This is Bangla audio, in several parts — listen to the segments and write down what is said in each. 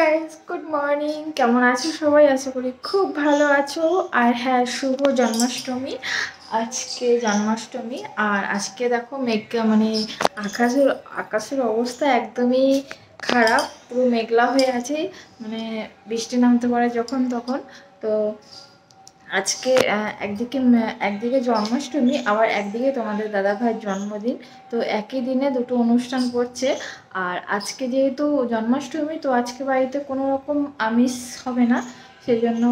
Guys, good morning. কেমন আছো সবাই? আশা করি খুব ভালো আছো। আর হ্যাঁ, শুভ জন্মাষ্টমী। আজকে জন্মাষ্টমী। আর আজকে দেখো মানে আকাশের আকাশের অবস্থা একদমই খারাপ, পুরো মেঘলা হয়ে আছে। মানে বৃষ্টি নামতে পারে যখন তখন। তো আজকে একদিকে জন্মাষ্টমী, আবার একদিকে তোমাদের দাদা ভাইয়ের জন্মদিন। তো একই দিনে দুটো অনুষ্ঠান করছে। আর আজকে যেহেতু জন্মাষ্টমী, তো আজকে বাড়িতে কোনো রকম আমিষ হবে না, সেই জন্য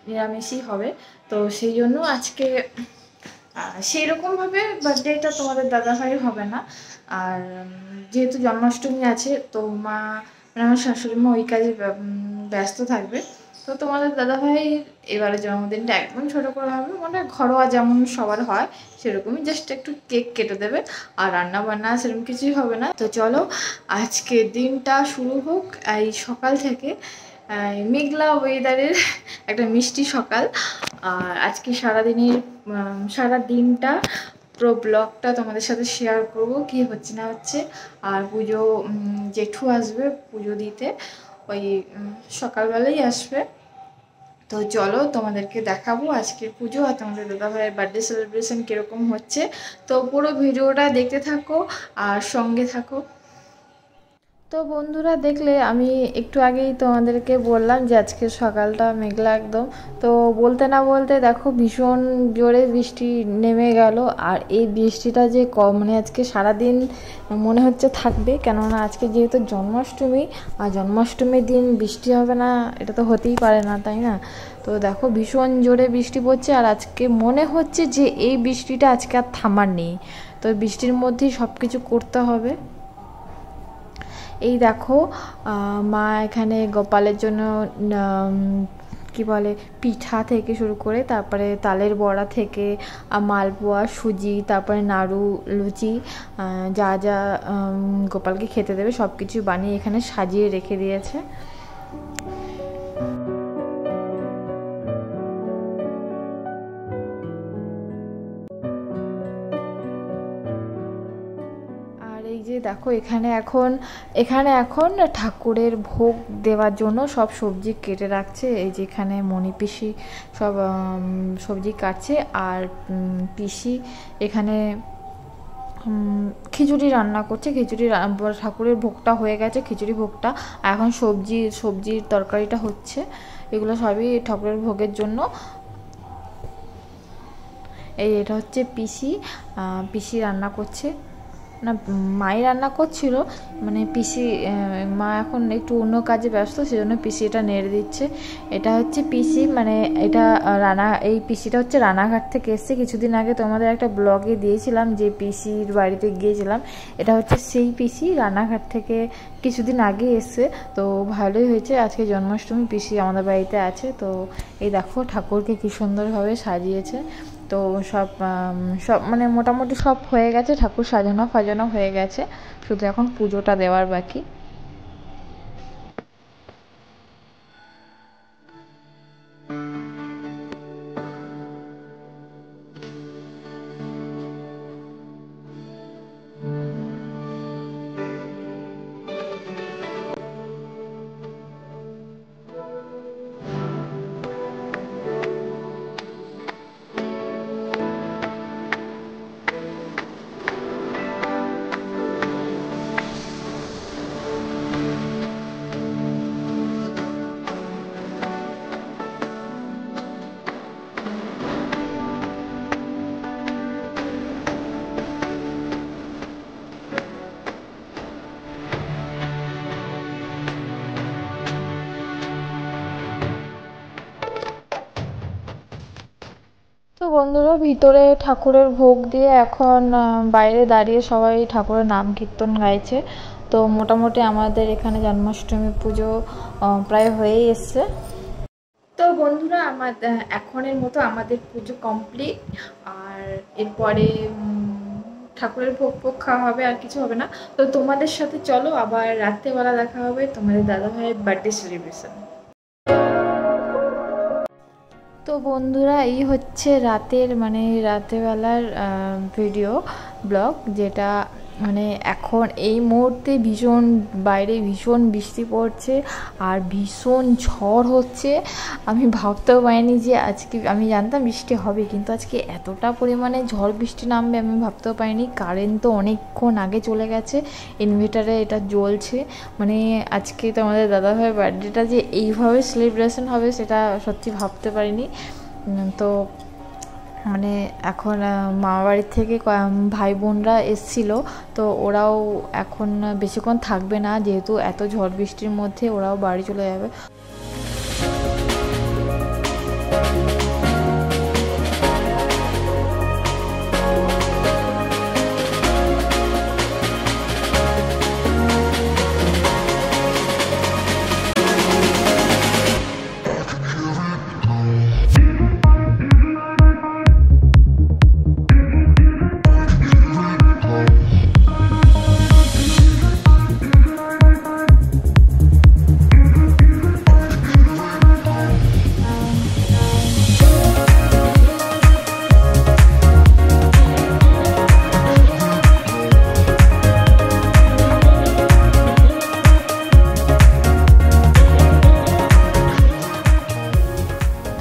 নিরামিষই হবে। তো সেই জন্য আজকে সেই রকমভাবে বার্থডেটা তোমাদের দাদা ভাইয়ের হবে না। আর যেহেতু জন্মাষ্টমী আছে, তো মানে আমার শাশুড়ি মা ওই কাজে ব্যস্ত থাকবে। তো তোমাদের দাদাভাই এবারে জন্মদিনটা একদম ছোটো করে হবে, মানে ঘরোয়া যেমন সবার হয় সেরকমই, জাস্ট একটু কেক কেটে দেবে। আর রান্না বান্না সেরকম কিছুই হবে না। তো চলো আজকে দিনটা শুরু হোক। এই সকাল থেকে মেঘলা ওয়েদারের একটা মিষ্টি সকাল। আর আজকে সারা দিনটা পুরো ব্লগটা তোমাদের সাথে শেয়ার করব, কি হচ্ছে না হচ্ছে। আর পুজো, জেঠু আসবে পুজো দিতে, ওই সকালবেলাই আসবে। তো চলো তোমাদেরকে দেখাবো আজকে পুজো আর তোমাদের দাদাভাইয়ের বার্থডে সেলিব্রেশন কীরকম হচ্ছে। তো পুরো ভিডিওটা দেখতে থাকো আর সঙ্গে থাকো। তো বন্ধুরা, দেখলে আমি একটু আগেই তোমাদেরকে বললাম যে আজকে সকালটা মেঘলা একদম। তো বলতে না বলতে দেখো ভীষণ জোরে বৃষ্টি নেমে গেল। আর এই বৃষ্টিটা যে মানে আজকে সারাদিন মনে হচ্ছে থাকবে, কেননা আজকে যেহেতু জন্মাষ্টমী, আর জন্মাষ্টমীর দিন বৃষ্টি হবে না এটা তো হতেই পারে না, তাই না? তো দেখো ভীষণ জোরে বৃষ্টি পড়ছে। আর আজকে মনে হচ্ছে যে এই বৃষ্টিটা আজকে আর থামার নেই। তো বৃষ্টির মধ্যেই সব কিছু করতে হবে। এই দেখো মা এখানে গোপালের জন্য কি বলে পিঠা থেকে শুরু করে, তারপরে তালের বড়া থেকে মালপোয়া, সুজি, তারপরে নাড়ু, লুচি, যা যা গোপালকে খেতে দেবে সব কিছু বানিয়ে এখানে সাজিয়ে রেখে দিয়েছে। এই যে দেখো এখানে এখন ঠাকুরের ভোগ দেওয়ার জন্য সব সবজি কেটে রাখছে। এই যে এখানে মণি পিসি সব সবজি কাটছে। আর পিসি এখানে খিচুড়ি রান্না করছে। ঠাকুরের ভোগটা হয়ে গেছে, খিচুড়ি ভোগটা। আর এখন সবজির তরকারিটা হচ্ছে। এগুলো সবই ঠাকুরের ভোগের জন্য। এটা হচ্ছে পিসি রান্না করছে, না মাই রান্না করছিল, মানে পিসি মা এখন একটু অন্য কাজে ব্যস্ত, সেজন্য পিসি এটা নেড়ে দিচ্ছে। এটা হচ্ছে পিসি, মানে এটা এই পিসিটা হচ্ছে রানাঘাট থেকে এসছে। কিছুদিন আগে তোমাদের একটা ব্লগে দিয়েছিলাম যে পিসির বাড়িতে গিয়েছিলাম। এটা হচ্ছে সেই পিসি, রানাঘাট থেকে কিছুদিন আগে এসছে। তো ভালোই হয়েছে, আজকে জন্মাষ্টমী, পিসি আমাদের বাড়িতে আছে। তো এই দেখো ঠাকুরকে কি সুন্দরভাবে সাজিয়েছে। তো সব মানে মোটামুটি সব হয়ে গেছে, ঠাকুর সাজানো হয়ে গেছে, শুধু এখন পুজোটা দেওয়ার বাকি। তো বন্ধুরা, ভিতরে ঠাকুরের ভোগ দিয়ে এখন বাইরে দাঁড়িয়ে সবাই ঠাকুরের নাম কীর্তন গাইছে। তো মোটামুটি আমাদের এখানে জন্মাষ্টমী পুজো প্রায় হয়েই এসছে। তো বন্ধুরা, এখনের মতো আমাদের পুজো কমপ্লিট। আর এরপরে ঠাকুরের ভোগ খাওয়া হবে, আর কিছু হবে না। তো তোমাদের সাথে চলো আবার রাত্রেবেলা দেখা হবে তোমাদের দাদাভাইয়ের বার্থডে সেলিব্রেশন। তো বন্ধুরা, এই হচ্ছে রাতের, মানে রাতেরবেলার ভিডিও ব্লগ, যেটা মানে এখন এই মুহূর্তে ভীষণ বাইরে ভীষণ বৃষ্টি পড়ছে আর ভীষণ ঝড় হচ্ছে। আমি ভাবতেও পারিনি যে আজকে, আমি জানতাম বৃষ্টি হবে কিন্তু আজকে এতটা পরিমাণে ঝড় বৃষ্টি নামবে আমি ভাবতেও পারিনি। কারেন্ট তো অনেকক্ষণ আগে চলে গেছে, ইনভার্টারে এটা জ্বলছে। মানে আজকে তো আমাদের দাদাভাইয়ের বার্থডেটা যে এইভাবে সেলিব্রেশন হবে সেটা সত্যি ভাবতে পারিনি। তো মানে এখন মামাবাড়ির থেকে ভাই বোনরা এসেছিলো, তো ওরাও এখন বেশিক্ষণ থাকবে না, যেহেতু এত ঝড় বৃষ্টির মধ্যে ওরাও বাড়ি চলে যাবে।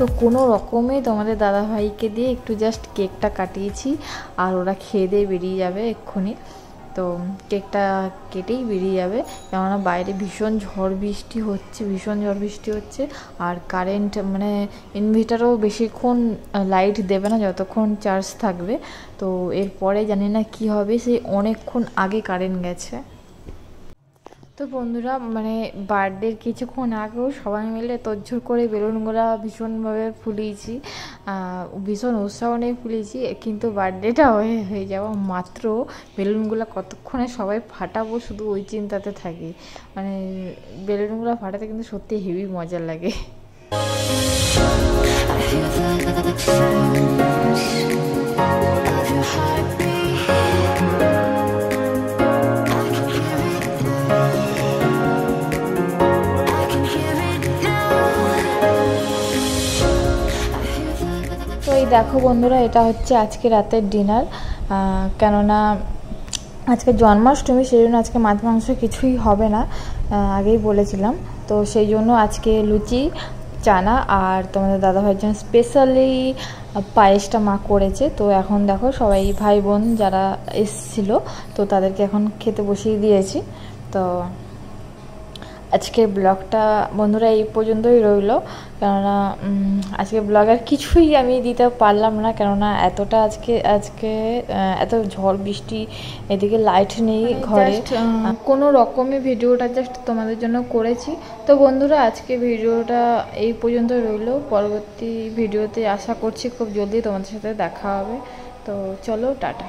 তো কোনো রকমে তোমাদের দাদাভাইকে দিয়ে একটু জাস্ট কেকটা কাটিয়েছি, আর ওরা খেয়ে দিয়ে বেরিয়ে যাবে এক্ষুনি। তো কেকটা কেটেই বেরিয়ে যাবে, কেননা বাইরে ভীষণ ঝড় বৃষ্টি হচ্ছে, আর কারেন্ট মানে ইনভার্টারও বেশিক্ষণ লাইট দেবে না যতক্ষণ চার্জ থাকবে। তো এরপরে জানি না কি হবে, সেই অনেকক্ষণ আগে কারেন্ট গেছে। তো বন্ধুরা মানে বার্থডের কিছুক্ষণ আগেও সবাই মিলে তোড়জোড় করে বেলুনগুলো ভীষণভাবে ফুলিয়েছি, ভীষণ উৎসাহ নিয়ে ফুলিয়েছি, কিন্তু বার্থডেটা হয়ে যাওয়া মাত্র বেলুনগুলো কতক্ষণে সবাই ফাটাবো শুধু ওই চিন্তাতে থাকি। মানে বেলুনগুলো ফাটাতে কিন্তু সত্যি হেভি মজা লাগে। তো এই দেখো বন্ধুরা, এটা হচ্ছে আজকে রাতের ডিনার, কেননা আজকে জন্মাষ্টমী, সেই জন্য আজকে মাছ মাংস কিছুই হবে না, আগেই বলেছিলাম। তো সেই জন্য আজকে লুচি, চানা, আর তোমাদের দাদাভাইয়ের জন্য স্পেশালি পায়েসটা মা করেছে। তো এখন দেখো সবাই ভাই বোন যারা এসেছিলো তো তাদেরকে এখন খেতে বসিয়ে দিয়েছি। তো আজকের ব্লগটা বন্ধুরা এই পর্যন্তই রইল, কেননা আজকে ব্লগ আর কিছুই আমি দিতে পারলাম না, কেননা এতটা আজকে এত ঝড় বৃষ্টি, এদিকে লাইট নেই ঘরে, কোনো রকমে ভিডিওটা জাস্ট তোমাদের জন্য করেছি। তো বন্ধুরা আজকে ভিডিওটা এই পর্যন্ত রইল, পরবর্তী ভিডিওতে আশা করছি খুব জলদি তোমাদের সাথে দেখা হবে। তো চলো, টাটা।